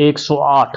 108,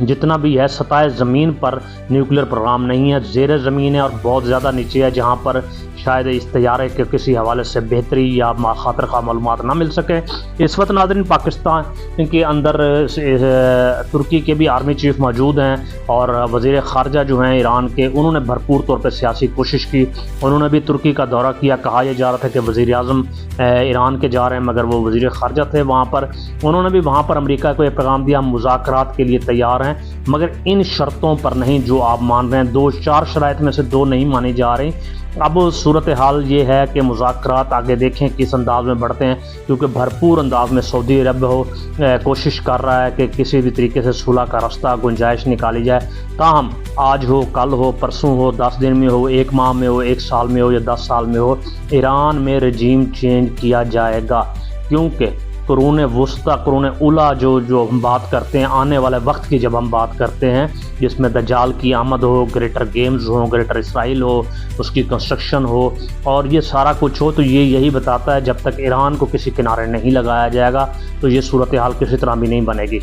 جتنا بھی ہے سطح زمین پر نیوکلیئر پروگرام نہیں ہے، زیر زمین ہے اور بہت زیادہ نیچے ہے، جہاں پر شاید اس طیارے کے کسی حوالے سے بہتری یا خاطر خواہ معلومات نہ مل سکے۔ اس وقت ناظرین پاکستان کے اندر ترکی کے بھی آرمی چیف موجود ہیں اور وزیر خارجہ جو ہیں ایران کے، انہوں نے بھرپور طور پہ سیاسی کوشش کی، انہوں نے بھی ترکی کا دورہ کیا۔ کہا یہ جا رہا تھا کہ وزیر اعظم ایران کے جا رہے ہیں، مگر وہ وزیر خارجہ تھے وہاں پر، انہوں نے بھی وہاں پر امریکہ کو یہ پیغام دیا ہم مذاکرات کے لیے تیار ہیں، مگر ان شرطوں پر نہیں جو آپ مان رہے ہیں۔ 4 شرائط میں سے 2 نہیں مانی جا رہی۔ اب صورتحال یہ ہے کہ مذاکرات آگے دیکھیں کس انداز میں بڑھتے ہیں، کیونکہ بھرپور انداز میں سعودی عرب کوشش کر رہا ہے کہ کسی بھی طریقے سے صلح کا راستہ گنجائش نکالی جائے۔ تاہم آج ہو، کل ہو، پرسوں ہو، 10 دن میں ہو، 1 ماہ میں ہو، 1 سال میں ہو یا 10 سال میں ہو، ایران میں رجیم چینج کیا جائے گا، کیونکہ قرون وسطی، قرون اولیٰ جو ہم بات کرتے ہیں، آنے والے وقت کی جب ہم بات کرتے ہیں، جس میں دجال کی آمد ہو، گریٹر گیمز ہو، گریٹر اسرائیل ہو، اس کی کنسٹرکشن ہو اور یہ سارا کچھ ہو، تو یہی بتاتا ہے جب تک ایران کو کسی کنارے نہیں لگایا جائے گا تو یہ صورتحال کسی طرح بھی نہیں بنے گی۔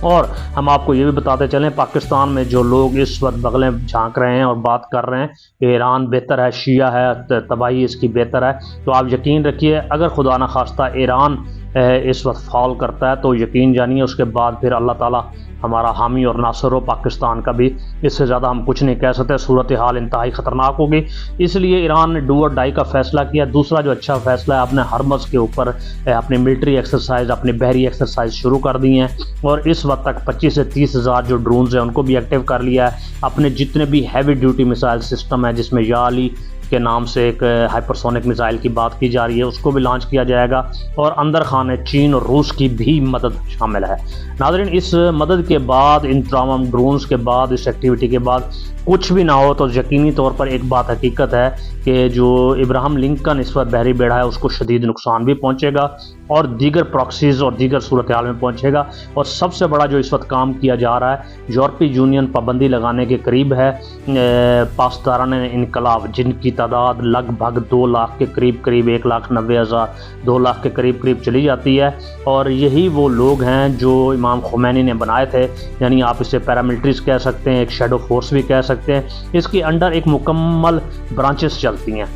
اور ہم آپ کو یہ بھی بتاتے چلیں، پاکستان میں جو لوگ اس وقت بغلیں جھانک رہے ہیں اور بات کر رہے ہیں کہ ایران بہتر ہے، شیعہ ہے، تباہی اس کی بہتر ہے، تو آپ یقین رکھیے اگر خدا نخواستہ ایران اس وقت فال کرتا ہے تو یقین جانیے اس کے بعد پھر اللہ تعالیٰ ہمارا حامی اور ناصر ہو پاکستان کا بھی، اس سے زیادہ ہم کچھ نہیں کہہ سکتے۔ صورتحال انتہائی خطرناک ہوگی، اس لیے ایران نے ڈو اور ڈائی کا فیصلہ کیا۔ دوسرا جو اچھا فیصلہ ہے، اپنے ہرمز کے اوپر اپنی ملٹری ایکسرسائز، اپنی بحری ایکسرسائز شروع کر دی ہیں اور اس وقت تک 25 سے 30 ہزار جو ڈرونز ہیں ان کو بھی ایکٹیو کر لیا ہے۔ اپنے جتنے بھی ہیوی ڈیوٹی میسائل سسٹم ہے، جس میں یا علی کے نام سے ایک ہائپرسونک میزائل کی بات کی جا رہی ہے، اس کو بھی لانچ کیا جائے گا اور اندر خانے چین اور روس کی بھی مدد شامل ہے۔ ناظرین اس مدد کے بعد، ان تمام ڈرونز کے بعد، اس ایکٹیویٹی کے بعد کچھ بھی نہ ہو تو یقینی طور پر ایک بات حقیقت ہے کہ جو ابراہم لنکن اس وقت بحری بیڑا ہے اس کو شدید نقصان بھی پہنچے گا اور دیگر پراکسیز اور دیگر صورتحال میں پہنچے گا۔ اور سب سے بڑا جو اس وقت کام کیا جا رہا ہے، یورپی یونین پابندی لگانے کے قریب ہے، پاسداران انقلاب جن کی تعداد لگ بھگ 2 لاکھ کے قریب، 1,90,000 2 لاکھ کے قریب چلی جاتی ہے، اور یہی وہ لوگ ہیں جو امام خمینی نے بنائے تھے، یعنی آپ اسے پیراملٹریز کہہ سکتے ہیں، ایک شیڈو فورس بھی کہہ سکتے ہیں۔ اس کے انڈر ایک مکمل برانچز چلتی ہیں۔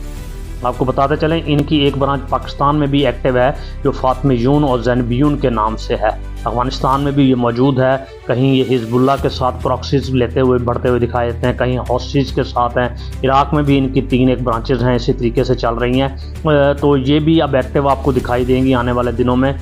آپ کو بتاتے چلیں ان کی ایک برانچ پاکستان میں بھی ایکٹیو ہے جو فاطمیون اور زینبیون کے نام سے ہے، افغانستان میں بھی یہ موجود ہے، کہیں یہ حزب اللہ کے ساتھ پراکسیز لیتے ہوئے بڑھتے ہوئے دکھائی دیتے ہیں، کہیں حوثیز کے ساتھ ہیں، عراق میں بھی ان کی 3 ایک برانچز ہیں، اسی طریقے سے چل رہی ہیں، تو یہ بھی اب ایکٹیو آپ کو دکھائی دیں گی آنے والے دنوں میں۔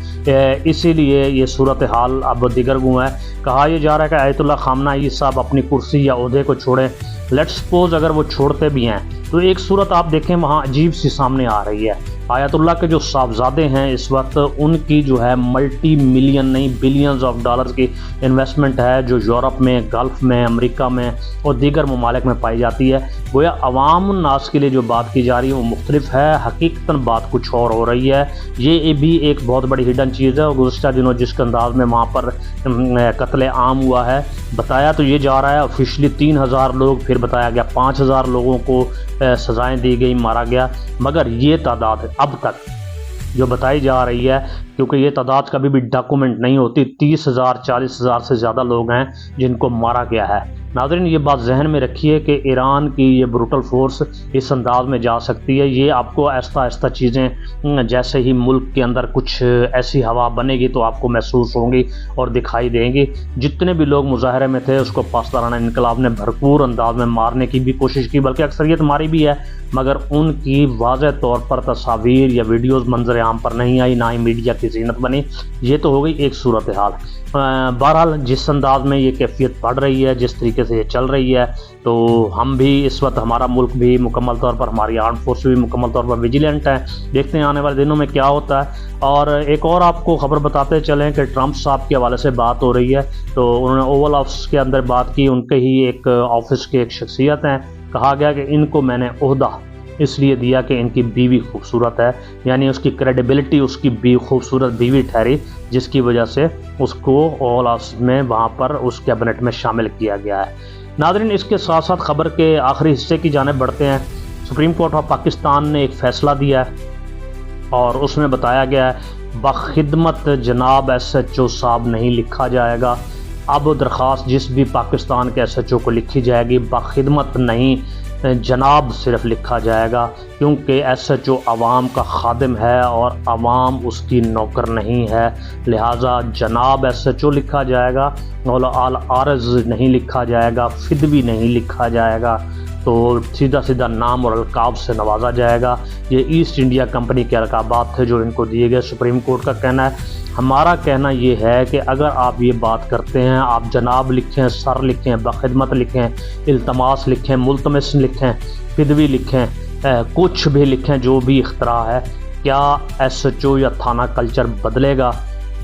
اسی لیے یہ صورتحال اب دیگر گوں ہے۔ کہا یہ جا رہا ہے کہ آیت اللہ خامنہ صاحب اپنی کرسی یا عہدے کو چھوڑیں، لیٹ سپوز اگر وہ چھوڑتے بھی ہیں تو ایک صورت آپ دیکھیں وہاں عجیب سی سامنے آ رہی ہے۔ آیت اللہ کے جو صاحبزادے ہیں اس وقت، ان کی جو ہے ملٹی ملین نہیں بلینز آف ڈالرز کی انویسٹمنٹ ہے جو یورپ میں، گلف میں، امریکہ میں اور دیگر ممالک میں پائی جاتی ہے۔ گویا عوام الناس کے لیے جو بات کی جا رہی ہے وہ مختلف ہے، حقیقتاً بات کچھ اور ہو رہی ہے۔ یہ بھی ایک بہت بڑی ہڈن چیز ہے، اور گزشتہ دنوں جس کے انداز میں وہاں پر قتل عام ہوا ہے، بتایا تو یہ جا رہا ہے آفیشلی 3,000 لوگ، پھر بتایا گیا 5,000 لوگوں کو سزائیں دی گئی، مارا گیا، مگر یہ تعداد اب تک جو بتائی جا رہی ہے، کیونکہ یہ تعداد کبھی بھی ڈاکومنٹ نہیں ہوتی، 30,000 40,000 سے زیادہ لوگ ہیں جن کو مارا گیا ہے۔ ناظرین یہ بات ذہن میں رکھیے کہ ایران کی یہ بروٹل فورس اس انداز میں جا سکتی ہے۔ یہ آپ کو آہستہ آہستہ چیزیں، جیسے ہی ملک کے اندر کچھ ایسی ہوا بنے گی تو آپ کو محسوس ہوں گی اور دکھائی دیں گی۔ جتنے بھی لوگ مظاہرے میں تھے اس کو پاسدارانہ انقلاب نے بھرپور انداز میں مارنے کی بھی کوشش کی، بلکہ اکثریت ماری بھی ہے، مگر ان کی واضح طور پر تصاویر یا ویڈیوز منظر عام پر نہیں آئی، نہ ہی میڈیا کی زینت بنی۔ یہ تو ہو گئی ایک صورتحال۔ بہرحال جس انداز میں یہ کیفیت بڑھ رہی ہے، جس طریقے سے یہ چل رہی ہے، تو ہم بھی اس وقت، ہمارا ملک بھی مکمل طور پر، ہماری آرم فورس بھی مکمل طور پر ویجیلنٹ ہے۔ دیکھتے ہیں آنے والے دنوں میں کیا ہوتا ہے۔ اور ایک اور آپ کو خبر بتاتے چلیں کہ ٹرمپ صاحب کے حوالے سے بات ہو رہی ہے، تو انہوں نے اوول آفس کے اندر بات کی، ان کے ہی ایک آفس کے ایک شخصیت ہیں، کہا گیا کہ ان کو میں نے عہدہ اس لیے دیا کہ ان کی بیوی خوبصورت ہے، یعنی اس کی کریڈیبلٹی اس کی خوبصورت بیوی ٹھہری، جس کی وجہ سے اس کو اوول آفس میں وہاں پر اس کیبنٹ میں شامل کیا گیا ہے۔ ناظرین اس کے ساتھ ساتھ خبر کے آخری حصے کی جانب بڑھتے ہیں۔ سپریم کورٹ آف پاکستان نے ایک فیصلہ دیا ہے اور اس میں بتایا گیا ہے بخدمت جناب SHO صاحب نہیں لکھا جائے گا، اب درخواست جس بھی پاکستان کے ایس ایچ او کو لکھی جائے گی بخدمت نہیں جناب صرف لکھا جائے گا، کیونکہ ایس ایچ او عوام کا خادم ہے اور عوام اس کی نوکر نہیں ہے، لہٰذا جناب ایس ایچ او لکھا جائے گا، عارض نہیں لکھا جائے گا، فدوی نہیں لکھا جائے گا، تو سیدھا سیدھا نام اور القاب سے نوازا جائے گا۔ یہ ایسٹ انڈیا کمپنی کے القابات تھے جو ان کو دیے گئے۔ سپریم کورٹ کا کہنا ہے، ہمارا کہنا یہ ہے کہ اگر آپ یہ بات کرتے ہیں، آپ جناب لکھیں، سر لکھیں، بخدمت لکھیں، التماس لکھیں، ملتمس لکھیں، فدوی لکھیں، کچھ بھی لکھیں، جو بھی اختراع ہے، کیا ایس ایچ او یا تھانہ کلچر بدلے گا؟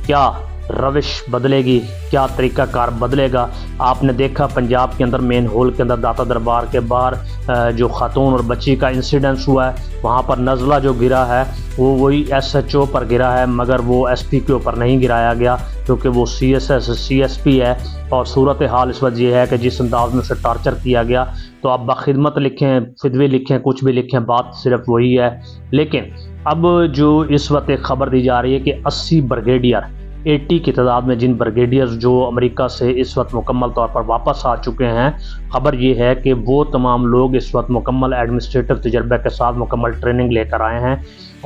کیا روش بدلے گی؟ کیا طریقہ کار بدلے گا؟ آپ نے دیکھا پنجاب کے اندر مین ہول کے اندر داتا دربار کے باہر جو خاتون اور بچی کا انسیڈنس ہوا ہے، وہاں پر نزلہ جو گرا ہے وہ وہی ایس ایچ او پر گرا ہے، مگر وہ ایس پی کے اوپر نہیں گرایا گیا کیونکہ وہ سی ایس پی ہے، اور صورتحال اس وقت یہ ہے کہ جس انداز میں اسے ٹارچر کیا گیا، تو آپ بخدمت لکھیں، فدوی لکھیں، کچھ بھی لکھیں، بات صرف وہی ہے۔ لیکن اب جو اس وقت ایک خبر دی جا رہی ہے کہ 80 بریگیڈیئر 80 کی تعداد میں جن بریگیڈیئرز جو امریکہ سے اس وقت مکمل طور پر واپس آ چکے ہیں، خبر یہ ہے کہ وہ تمام لوگ اس وقت مکمل ایڈمنسٹریٹو تجربے کے ساتھ مکمل ٹریننگ لے کر آئے ہیں۔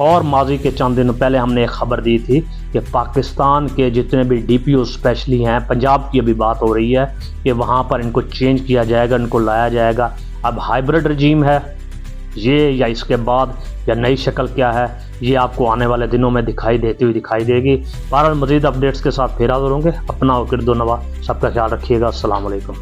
اور ماضی کے چند دنوں پہلے ہم نے ایک خبر دی تھی کہ پاکستان کے جتنے بھی ڈی پی او اسپیشلی ہیں، پنجاب کی ابھی بات ہو رہی ہے کہ وہاں پر ان کو چینج کیا جائے گا، ان کو لایا جائے گا۔ اب ہائیبرڈ رجیم ہے یہ یا اس کے بعد یا نئی شکل کیا ہے، یہ آپ کو آنے والے دنوں میں دکھائی دیتی ہوئی دکھائی دے گی۔ بہرحال مزید اپڈیٹس کے ساتھ پھر حاضر ہوں گے۔ اپنا و گرد و نواح سب کا خیال رکھیے گا۔ السلام علیکم۔